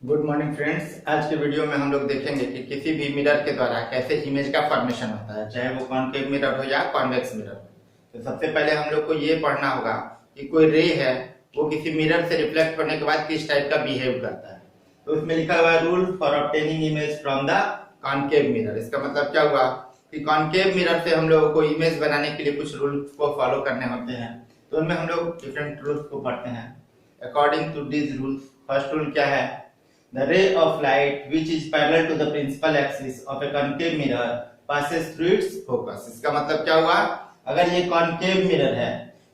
Good morning friends. आज के video में हम लोग देखेंगे कि किसी भी मिरर के द्वारा कैसे इमेज का फॉर्मेशन होता है, चाहे वो कॉनकेव मिरर हो या कॉन्वेक्स मिरर। तो सबसे पहले हम लोग को ये पढ़ना होगा कि कोई रे है वो किसी मिरर से रिफ्लेक्ट होने के बाद किस टाइप का बिहेव करता है। तो उसमें लिखा हुआ है rule for obtaining image from the concave mirror. इसका मतलब क्या हुआ कि कॉनकेव मिरर से हम लोगों को इमेज बनाने के लिए कुछ रूल्स को फॉलो करने होते हैं। तो उनमें हम लोग डिफरेंट रूल्स को पढ़ते हैं। According to this rules, first rule क्या है? The ray of light which is parallel to the principal axis of a concave mirror passes through its focus। इसका मतलब क्या हुआ? अगर ये कॉनकेव मिरर है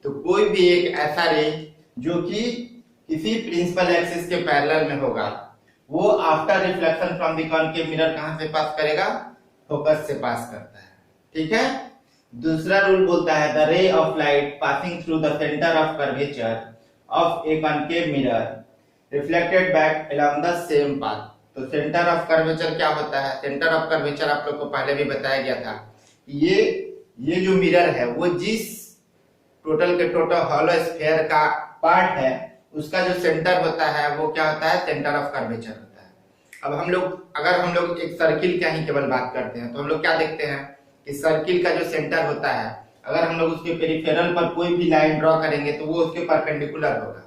तो कोई भी एक ऐसा रे जो कि किसी प्रिंसिपल एक्सिस के पैरेलल में होगा वो after reflection from the concave mirror कहां से पास करेगा? फोकस से पास करता है। ठीक है। दूसरा रूल बोलता है द रे of light passing through the centre of curvature of a concave mirror reflected back along the same path. तो सेंटर ऑफ कर्वेचर क्या होता है? सेंटर ऑफ कर्वेचर आप लोग को पहले भी बताया गया था। ये जो मिरर है वो जिस टोटल के टोटल हॉलो स्फीयर का पार्ट है उसका जो सेंटर होता है वो क्या होता है? सेंटर ऑफ कर्वेचर होता है। अब अगर हम लोग एक सर्किल का ही केवल बात करते हैं तो हम लोग क्या देखते हैं कि सर्किल का जो सेंटर होता है अगर हम लोग उसके पेरिफेरल पर कोई भी लाइन ड्रॉ करेंगे तो वो उसके परपेंडिकुलर होगा।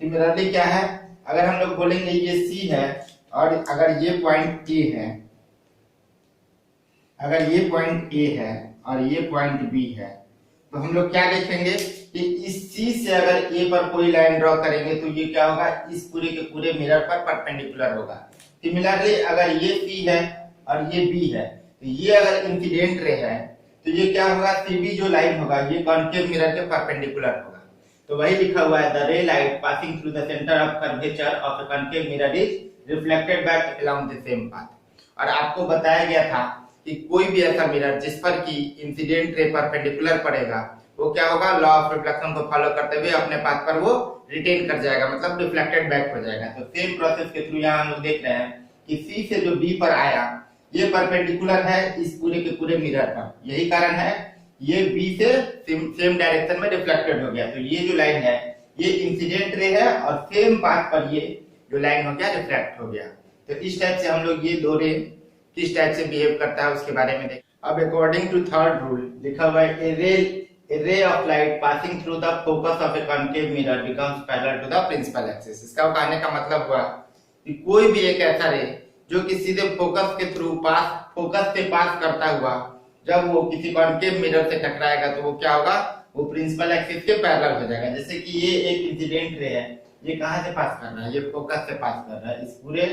सिमिलरली क्या है, अगर हम लोग बोलेंगे ये C है और अगर ये पॉइंट A है, अगर ये पॉइंट A है और ये पॉइंट B है तो हम लोग क्या देखेंगे कि इस C से अगर A पर कोई लाइन ड्रॉ करेंगे तो ये क्या होगा? इस पूरे के पूरे मिरर पर परपेंडिकुलर होगा। सिमिलरली अगर ये C है और ये B है तो ये अगर इंसिडेंट रे है तो ये क्या होगा? CB जो लाइन होगा ये कॉनकेव मिरर के परपेंडिकुलर होगा। तो वही लिखा हुआ है द रे light passing through the centre of curvature of a concave mirror is reflected back along the same path. और आपको बताया गया था कि कोई भी ऐसा मिरर जिस पर कि इंसिडेंट रे परपेंडिकुलर पड़ेगा वो क्या होगा? लॉ ऑफ रिफ्लेक्शन को फॉलो करते हुए अपने पाथ पर वो रिटेन कर जाएगा, मतलब रिफ्लेक्टेड बैक हो जाएगा। तो सेम प्रोसेस के थ्रू यहाँ हम लोग देख रहे हैं कि C से जो B पर आया ये परपेंडिकुलर है इस पूरे के पूरे मिरर पर। यही कारण है ये B से सेम डायरेक्शन में रिफ्लेक्टेड हो गया। तो ये जो लाइन है ये इंसिडेंट रे है और सेम पाथ पर ये जो लाइन हो गया रिफ्लेक्ट हो गया। तो इस टाइप से हम लोग ये दो रे किस टाइप से बिहेव करता है उसके बारे में देखें। अब अकॉर्डिंग टू थर्ड रूल लिखा हुआ है a ray of light passing through the focus of a concave mirror becomes parallel to the principal axis. इसका कहने का मतलब हुआ कि कोई भी एक ऐसा रे जो कि सीधे फोकस के थ्रू फोकस से पास करता हुआ जब वो किसी कॉनकेव मिरर से टकराएगा तो वो क्या होगा? वो प्रिंसिपल एक्सिस के पैरेलल हो जाएगा। जैसे कि ये एक इंसिडेंट रे है, ये कहां से पास कर रहा है? ये फोकस से पास कर रहा है, इस पूरे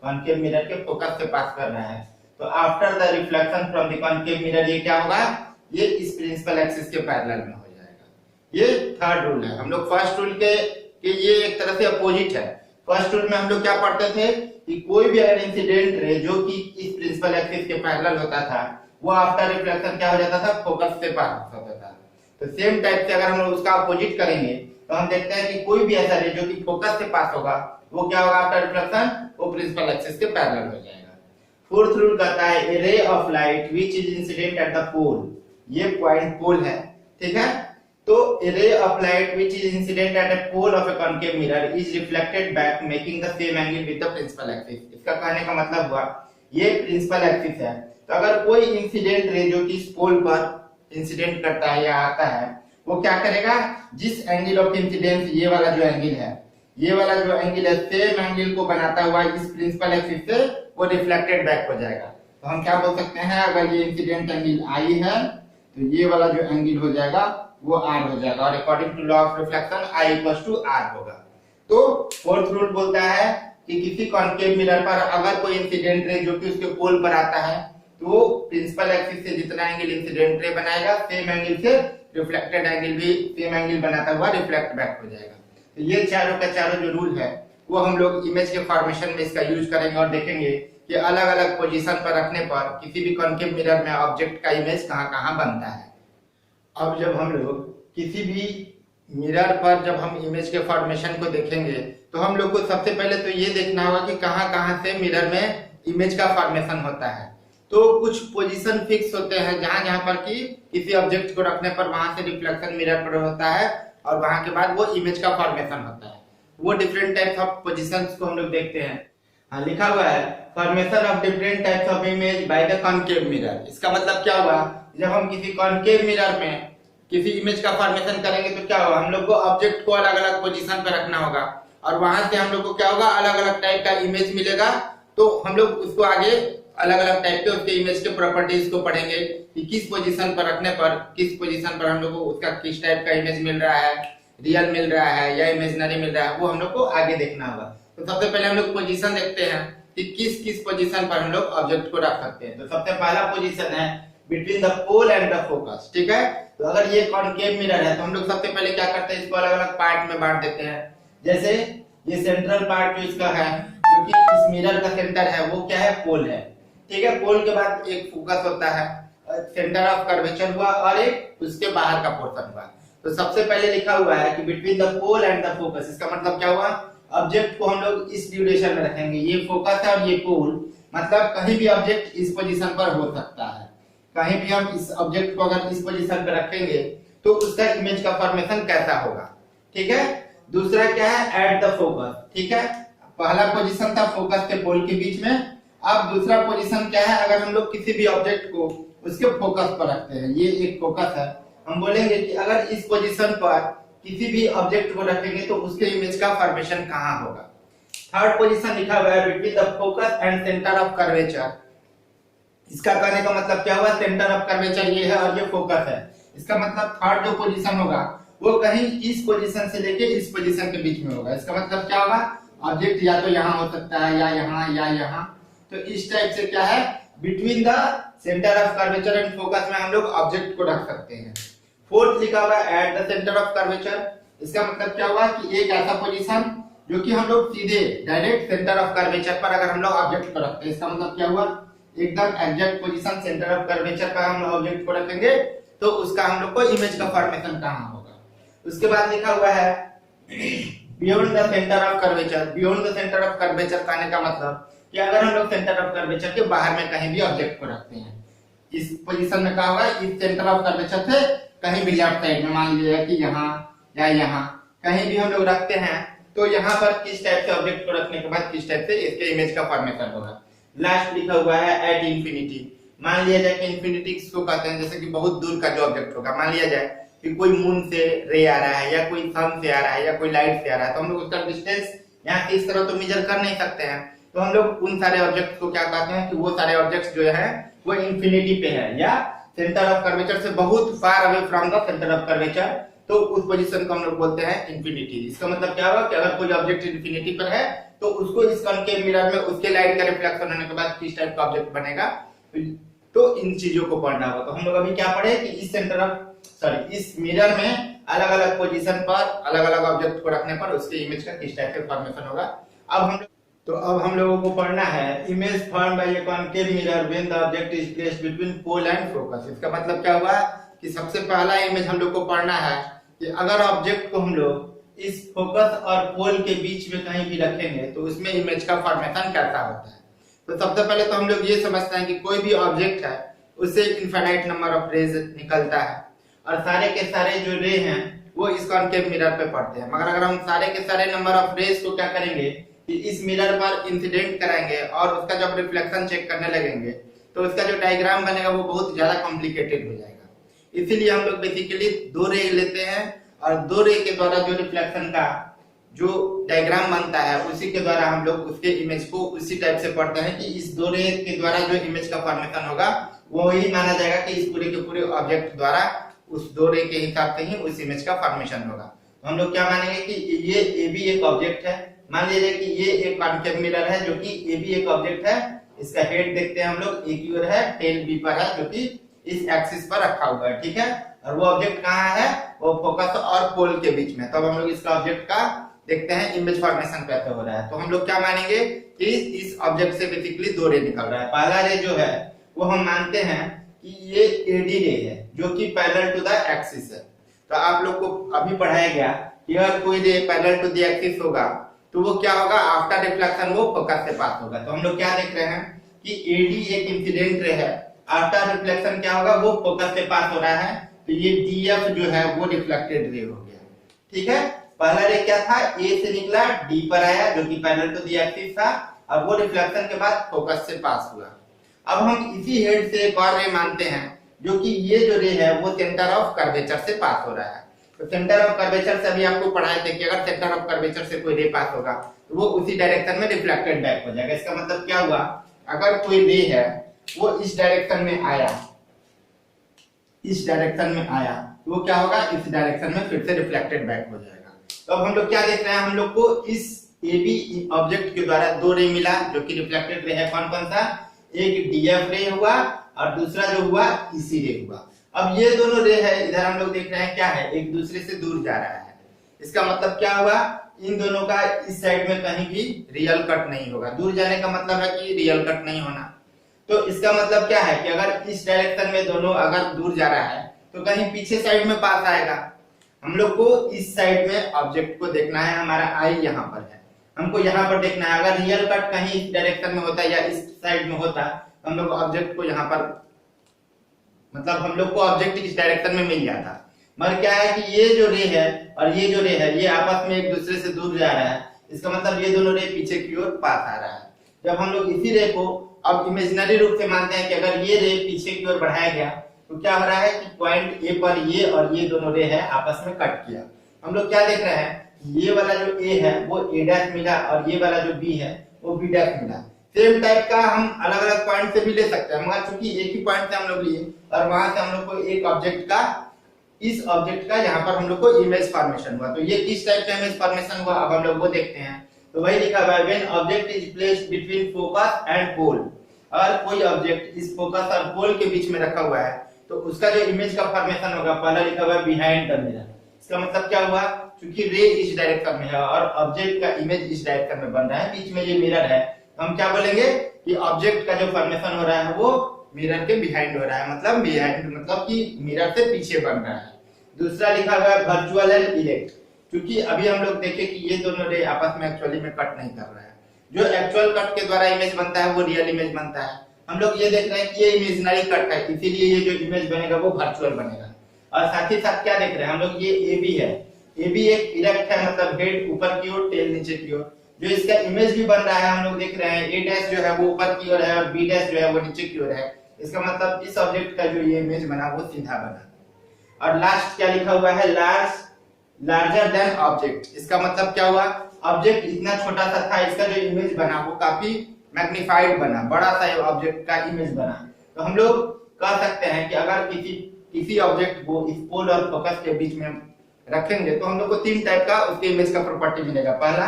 कॉनकेव मिरर के फोकस से पास कर रहा है। तो after the reflection from the concave mirror ये क्या होगा? ये इस प्रिंसिपल एक्सिस के पैरेलल में हो जाएगा। ये थर्ड रूल है। हम लोग फर्स्ट रूल के ये एक तरह से अपोजिट है। फर्स्ट रूल में हम लोग क्या पढ़ते थे कि कोई भी अगर इंसिडेंट रे जो कि इस प्रिंसिपल एक्सिस के पैरेलल होता था वो आफ्टर रिफ्लेक्शन क्या हो जाता था? फोकस से पास होता था। तो सेम टाइप से अगर हम लोग उसका अपोजिट करेंगे तो हम देखते हैं कि कोई भी ऐसा रे जो कि फोकस से पास होगा वो क्या होगा? आफ्टर रिफ्लेक्शन वो प्रिंसिपल एक्सिस के पैरेलल हो जाएगा। फोर्थ रूल कहता है a ray of light which is incident at the pole. ये पॉइंट पोल है, ठीक है। तो a ray of light which is incident at a pole of a concave mirror is reflected back making the same angle with the principal axis. इसका कहने का मतलब हुआ ये प्रिंसिपल एक्सिस है तो अगर कोई इंसिडेंट रे जो कि इस पोल पर इंसिडेंट करता है या आता है वो क्या करेगा? जिस एंगल ऑफ इंसिडेंस ये वाला जो एंगल है, ये वाला जो एंगल है सेम एंगल को बनाता हुआ इस प्रिंसिपल एक्सिस से वो रिफ्लेक्टेड बैक हो जाएगा। तो हम क्या बोल सकते हैं? अगर ये इंसिडेंट एंगल I है तो ये वाला जो एंगल हो जाएगा वो R हो जाएगा और according to law of reflection I = R होगा। तो फोर्थ रूल बोलता है कि किसी कॉनकेव मिरर पर अगर कोई इंसिडेंट रे जो कि उसके पोल पर आता है तो प्रिंसिपल एक्सिस से जितना एंगल इंसिडेंट रे बनाएगा सेम एंगल से रिफ्लेक्टेड एंगल भी सेम एंगल बनाता हुआ रिफ्लेक्ट बैक हो जाएगा। तो ये चारों का चारों जो रूल है वो हम लोग इमेज के फॉर्मेशन में इसका यूज करेंगे और देखेंगे कि अलग अलग पोजीशन पर रखने पर किसी भी कॉनकेव मिरर में ऑब्जेक्ट का इमेज कहाँ बनता है। अब जब हम लोग किसी भी मिरर पर जब हम इमेज के फॉर्मेशन को देखेंगे तो हम लोग को सबसे पहले तो ये देखना होगा कि कहाँ से मिरर में इमेज का फॉर्मेशन होता है। तो कुछ पोजीशन फिक्स होते हैं जहां पर कि किसी ऑब्जेक्ट को रखने पर वहां से रिफ्लेक्शन मिरर पर होता है और वहां के बाद वो इमेज का फॉर्मेशन होता है। वो डिफरेंट टाइप्स ऑफ पोजीशंस को हम लोग देखते हैं। हाँ लिखा हुआ है formation of different types of image by the concave mirror. इसका मतलब क्या हुआ, जब हम किसी कॉनकेव मिरर में किसी इमेज का फॉर्मेशन करेंगे तो क्या होगा, हम लोग को ऑब्जेक्ट को अलग अलग पोजीशन पर रखना होगा और वहां से हम लोग को क्या होगा, अलग अलग टाइप का इमेज मिलेगा। तो हम लोग उसको आगे अलग अलग टाइप के उसके इमेज के प्रॉपर्टीज को पढ़ेंगे कि किस पोजीशन पर रखने पर, किस पोजीशन पर हम लोग को उसका किस टाइप का इमेज मिल रहा है, रियल मिल रहा है या इमेजिनरी मिल रहा है, वो हम लोग को आगे देखना होगा। तो सबसे पहले हम लोग पोजीशन देखते हैं कि किस किस पोजीशन पर हम लोग ऑब्जेक्ट को रख सकते हैं। तो सबसे पहला पोजीशन है between the pole and the focus, ठीक है। तो अगर ये कॉनकेव मिरर है तो हम लोग सबसे पहले क्या करते हैं, इसको अलग अलग पार्ट में बांट देते हैं। जैसे ये सेंट्रल पार्ट जो इसका है, जो कि इस मिरर का सेंटर है, वो क्या है, पोल है, ठीक है। पोल के बाद एक फोकस होता है, सेंटर ऑफ कर्वेचर हुआ, और एक उसके बाहर का पोर्शन हुआ। तो सबसे पहले लिखा हुआ है कि between the pole and the focus, इसका मतलब क्या हुआ, ऑब्जेक्ट को हम लोग इस ड्यूरेशन में रखेंगे। ये फोकस है और ये पोल, मतलब कहीं भी ऑब्जेक्ट इस पोजीशन पर हो सकता है। कहीं भी हम इस ऑब्जेक्ट को अगर इस पोजीशन पर रखेंगे तो उसका इमेज का फॉर्मेशन कैसा होगा, ठीक है। दूसरा क्या है, एट द फोकस, ठीक है। पहला पोजीशन था फोकस के पोल के बीच में। अब दूसरा पोजीशन क्या है, अगर हम लोग किसी भी ऑब्जेक्ट को उसके फोकस पर रखते हैं, ये एक फोकस है, हम बोलेंगे कि अगर इस पोजीशन पर किसी भी ऑब्जेक्ट को रखेंगे तो उसके इमेज का फॉर्मेशन कहां होगा। थर्ड पोजीशन लिखा हुआ है between the focus and centre of curvature. इसका कहने का मतलब क्या हुआ, सेंटर ऑफ कर्वेचर ये है और ये फोकस है। इसका मतलब थर्ड जो पोजीशन होगा वो कहीं इस पोजीशन से लेके इस पोजीशन के बीच में होगा। इसका मतलब क्या होगा, ऑब्जेक्ट या तो यहाँ हो सकता है या यहाँ या यहाँ। तो इस टाइप से क्या है, between the centre of curvature and focus में हम लोग ऑब्जेक्ट को रख सकते हैं। फोर्थ लिखा हुआ है at the centre of curvature. इसका मतलब क्या हुआ कि एक ऐसा पोजीशन जो कि हम लोग सीधे डायरेक्ट सेंटर ऑफ कर्वेचर पर अगर हम लोग ऑब्जेक्ट को रखते हैं, इसका मतलब क्या हुआ, एकदम exact position centre of curvature पर हम ऑब्जेक्ट को रखेंगे तो उसका हम लोग को इमेज का फॉर्मेशन कहां होगा। उसके बाद लिखा हुआ है beyond the centre of curvature. Beyond the centre of curvature कहने का मतलब कि अगर हम लोग सेंटर ऑफ कर्वेचर के बाहर में कहीं भी ऑब्जेक्ट को रखते हैं, इस पोजीशन में क्या होगा, इस सेंटर ऑफ कर्वेचर से कहीं भी लेफ्ट साइड में, मान लीजिए कि यहाँ या यहाँ कहीं भी हम लोग रखते हैं, तो यहाँ पर किस टाइप से ऑब्जेक्ट को रखने के बाद किस टाइप से इसके इमेज का फॉर्मेशन होगा। लास्ट लिखा हुआ है एट इंफिनिटी। मान लिया जाए कि इंफिनिटी किसको कहते हैं, जैसे कि बहुत दूर का जो ऑब्जेक्ट होगा, मान लिया जाए कि कोई मून से रे आ रहा है या कोई सन से आ रहा है या कोई लाइट से आ रहा है, तो हम लोग उसका डिस्टेंस यहाँ से इस तरह तो मेजर कर नहीं सकते हैं। तो हम लोग उन सारे ऑब्जेक्ट्स को क्या कहते हैं कि वो सारे ऑब्जेक्ट्स जो है वो इंफिनिटी पे है या सेंटर ऑफ कर्वेचर से बहुत far away from the centre of curvature, तो उस पोजीशन को हम लोग बोलते हैं इंफिनिटी। इसका मतलब क्या होगा कि अगर कोई ऑब्जेक्ट इंफिनिटी पर है तो उसको इस कॉनकेव मिरर में उसके लाइट का रिफ्लेक्शन होने के बाद किस टाइप का ऑब्जेक्ट बनेगा, तो इन चीजों को पढ़ना होगा। तो हम लोग अभी क्या पढ़े कि इस सेंटर ऑफ इस मिरर में अलग अलग पोजीशन पर अलग अलग ऑब्जेक्ट को रखने पर उसके इमेज का किस टाइप से फॉर्मेशन होगा। अब हम लोगों को पढ़ना है image form by a concave mirror when the object is placed between pole and focus. इसका मतलब क्या हुआ कि सबसे पहला इमेज हम लोग को पढ़ना है कि अगर ऑब्जेक्ट को हम लोग इस फोकस और पोल के बीच में कहीं भी रखेंगे तो उसमें इमेज का फॉर्मेशन कैसा होता है। तो सबसे पहले तो हम लोग ये समझते हैं कि कोई भी ऑब्जेक्ट है उससे इनफाइनाइट नंबर ऑफ रेज निकलता है और सारे के सारे जो रे हैं वो इस कॉनकेव मिरर पे पड़ते हैं। मगर अगर हम सारे के सारे नंबर ऑफ रेज को क्या करेंगे कि इस मिरर पर इंसिडेंट कराएंगे और उसका जब रिफ्लेक्शन चेक करने लगेंगे तो उसका जो डायग्राम बनेगा वो बहुत ज्यादा कॉम्प्लिकेटेड हो जाएगा। इसीलिए हम लोग बेसिकली दो रे लेते हैं और दो रे के द्वारा जो रिफ्लेक्शन का जो डायग्राम बनता है उसी के द्वारा हम लोग उसके इमेज को उसी टाइप से पढ़ते हैं कि इस दो रे के द्वारा जो इमेज का फॉर्मेशन होगा वो ही माना जाएगा कि इस पूरे के पूरे ऑब्जेक्ट द्वारा उस दो रे के हिसाब से ही उस इमेज का फॉर्मेशन होगा। तो हम लोग क्या मानेंगे कि ये ए भी एक ऑब्जेक्ट है, मान लीजिए कि ये एक कॉनकेव मिरर है जो कि ए भी एक ऑब्जेक्ट है। इसका हेड देखते हैं हम लोग, ए की ओर है, टेल बी पर है, जो कि इस एक्सिस पर रखा हुआ है, ठीक है। और वो ऑब्जेक्ट कहाँ है, वो फोकस और पोल के बीच में। तब हम लोग इसका ऑब्जेक्ट का देखते हैं इमेज फॉर्मेशन कैसे हो रहा है। तो हम लोग क्या मानेंगे कि इस ऑब्जेक्ट से बेसिकली दो रे निकल रहा है। पहला रे जो है वो हम मानते हैं कि ये एडी रे है जो कि पैरेलल टू द एक्सिस है। तो आप लोग को अभी पढ़ाया गया कि अगर कोई ray parallel to the axis होगा तो वो क्या होगा, आफ्टर रिफ्लेक्शन वो फोकस से पास होगा। तो हम लोग क्या देख रहे हैं कि एडी एक इंसिडेंट रे है, आफ्टर रिफ्लेक्शन क्या होगा, वो फोकस से पास हो रहा है। तो ये डीएफ जो है वो रिफ्लेक्टेड रे हो गया, ठीक है। पहला रे क्या था, ए से निकला डी पर आया जो कि पैरेलल टू द एक्सिस था, और वो रिफ्लेक्शन के बाद फोकस से पास हुआ। अब हम इसी हेड से एक और रे मानते हैं जो कि ये जो रे है वो सेंटर ऑफ कर्वेचर से पास हो रहा है। तो सेंटर ऑफ कर्वेचर से अभी आपको पढ़ाए थे कि अगर सेंटर ऑफ कर्वेचर से कोई रे पास होगा तो वो उसी डायरेक्शन में रिफ्लेक्टेड बैक हो जाएगा। इसका मतलब क्या हुआ, अगर कोई रे है वो इस डायरेक्शन में आया, इस डायरेक्शन में आया तो वो क्या होगा, इस डायरेक्शन में फिर से रिफ्लेक्टेड बैक हो जाएगा। तो अब हम लोग क्या देख रहे हैं, हम लोग को इस AB ऑब्जेक्ट के द्वारा दो रे मिला जो कि रिफ्लेक्टेड रे है। कौन कौन सा, एक DF रे हुआ और दूसरा जो हुआ EC रे हुआ। अब ये दोनों रे है, इधर हम लोग देख रहे हैं क्या है, एक दूसरे से दूर जा रहा है। इसका मतलब क्या हुआ, इन दोनों का इस साइड में कहीं भी रियल कट नहीं होगा। दूर जाने का मतलब है कि रियल कट नहीं होना। तो इसका मतलब क्या है कि अगर इस डायरेक्शन में दोनों अगर दूर जा रहा है तो कहीं पीछे साइड में पास आएगा। हम लोग को इस साइड में ऑब्जेक्ट को देखना है, हमारा आई यहाँ पर है, हमको यहाँ पर देखना है। अगर रियल कट कहीं इस डायरेक्शन में होता या इस साइड में होता तो हम लोग ऑब्जेक्ट को यहाँ पर, मतलब हम लोग को ऑब्जेक्ट इस डायरेक्शन में मिल जाता। मगर क्या है कि ये जो रे है और ये जो रे है ये आपस में एक दूसरे से दूर जा रहा है। इसका मतलब ये दोनों रे पीछे की ओर पास आ रहा है। जब हम लोग इसी रे को अब इमेजिनरी रूप से मानते हैं कि अगर ये रे पीछे की ओर बढ़ाया गया तो क्या हो रहा है कि पॉइंट ए पर ये और ये दोनों रे है आपस में कट किया। हम लोग क्या देख रहे हैं, ये वाला जो ए है वो ए डैश मिला और ये वाला जो बी है वो बी डैश मिला। सेम टाइप का हम अलग अलग पॉइंट से भी ले सकते हैं, मगर चूंकि एक ही पॉइंट से हम लोग लिए और वहां से हम लोग को एक ऑब्जेक्ट का, इस ऑब्जेक्ट का यहाँ पर हम लोग को इमेज फॉर्मेशन हुआ। तो ये किस टाइप का इमेज फॉर्मेशन हुआ अब हम लोग वो देखते हैं। तो वही लिखा हुआ है, when object is placed between focus and pole. और कोई ऑब्जेक्ट इस फोकस और पोल के बीच में रखा हुआ है तो उसका जो इमेज का फॉर्मेशन होगा, पहला लिखा हुआ है बिहाइंड द मिरर। इसका मतलब क्या हुआ, क्योंकि रे इस डायरेक्शन में है और ऑब्जेक्ट का इमेज इस डायरेक्शन में बन रहा है, बीच में ये मिरर है, तो हम क्या बोलेंगे कि ऑब्जेक्ट का जो फॉर्मेशन हो रहा है वो मिरर के बिहाइंड हो रहा है। मतलब बिहाइंड मतलब कि मिरर से पीछे बन रहा है। दूसरा लिखा हुआ है वर्चुअल एंड इरेक्ट, क्योंकि अभी हम लोग देखें कि ये दोनों रे आपस में एक्चुअली में कट नहीं कर रहा है। जो एक्चुअल कट के द्वारा इमेज बनता है वो रियल इमेज बनता है। हम लोग ये देख रहे हैं कि ये इमेजिनरी कट है, इसीलिए ये जो इमेज बनेगा वो वर्चुअल बनेगा। और साथ ही साथ क्या देख रहे हैं हम लोग, ये AB है, AB एक इरेक्ट है, मतलब हेड ऊपर की ओर टेल नीचे की ओर। जो इसका इमेज भी बन रहा है हम लोग देख रहे हैं, A डैश जो है वो ऊपर की ओर है और B डैश जो है वो नीचे की ओर है। इसका मतलब इस ऑब्जेक्ट का जो ये इमेज बना वो सीधा बना। और लास्ट क्या लिखा हुआ है, लार्जर देन ऑब्जेक्ट। इसका मतलब क्या हुआ, ऑब्जेक्ट इतना छोटा सा था, इसका जो इमेज बना वो काफी मैग्नीफाइड बना, बड़ा सा ऑब्जेक्ट का इमेज बना। तो हम लोग कह सकते हैं कि अगर किसी ऑब्जेक्ट को इस पोल और फोकस के बीच में रखेंगे तो हम लोग को तीन टाइप का उसके इमेज का प्रॉपर्टी मिलेगा। पहला,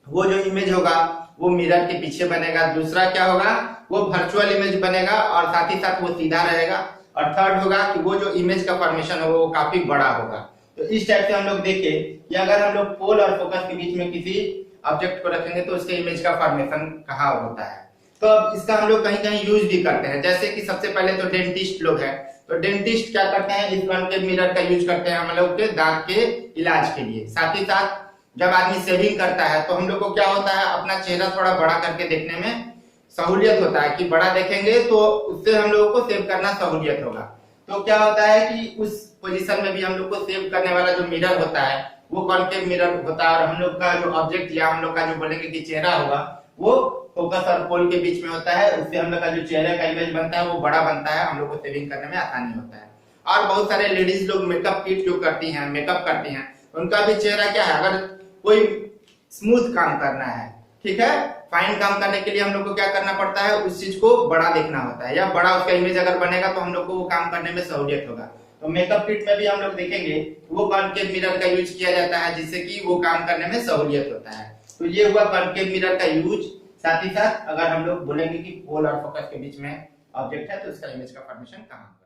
वो जो इमेज होगा वो मिरर के पीछे बनेगा। दूसरा क्या होगा, वो वर्चुअल इमेज बनेगा और साथ ही साथ वो सीधा रहेगा। और थर्ड होगा कि वो जो इमेज का फॉर्मेशन होगा वो काफी बड़ा होगा। तो इस टाइप से हम लोग देखें कि अगर हम लोग पोल और फोकस के बीच में किसी ऑब्जेक्ट को रखेंगे तो उसके इमेज का फॉर्मेशन कहाँ होता है। तो अब इसका हम लोग कहीं कहीं यूज भी करते हैं, जैसे कि सबसे पहले तो डेंटिस्ट लोग हैं, तो डेंटिस्ट क्या करते हैं, इस कॉन्केव मिरर का यूज करते हैं हम लोग के दांत के इलाज के लिए। साथ ही साथ जब आदमी सेविंग करता है तो हम लोग को क्या होता है, अपना चेहरा थोड़ा बड़ा करके देखने में सहूलियत होता है कि बड़ा देखेंगे तो उससे हम लोगों को सेव करना सहूलियत होगा। तो क्या होता है कि उस पोजीशन में भी हम लोग को सेव करने वाला जो मिरर होता है वो कॉन्केव मिरर होता है। और हम लोग का जो ऑब्जेक्ट या हम लोग का जो बोलेंगे कि चेहरा होगा वो फोकस और पोल के बीच में होता है। उससे हम लोग का जो चेहरे का इमेज बनता है वो बड़ा बनता है, हम लोग को सेविंग करने में आसानी होता है। और बहुत सारे लेडीज लोग मेकअप किट जो करती हैं, मेकअप करती हैं, उनका भी चेहरा क्या है, अगर कोई स्मूथ काम करना है, ठीक है, फाइन काम करने के लिए हम लोग को क्या करना पड़ता है, उस चीज को बड़ा देखना होता है, या बड़ा उसका इमेज अगर बनेगा तो हम लोग को वो काम करने में सहूलियत होगा। तो मेकअप किट में भी हम लोग देखेंगे वो कॉन्केव मिरर का यूज किया जाता है जिससे कि वो काम करने में सहूलियत होता है। तो ये हुआ कॉन्केव मिरर का यूज। साथ ही साथ अगर हम लोग बोलेंगे कि पोल और फोकस के बीच में ऑब्जेक्ट है तो उसका इमेज का फॉर्मेशन कहाँ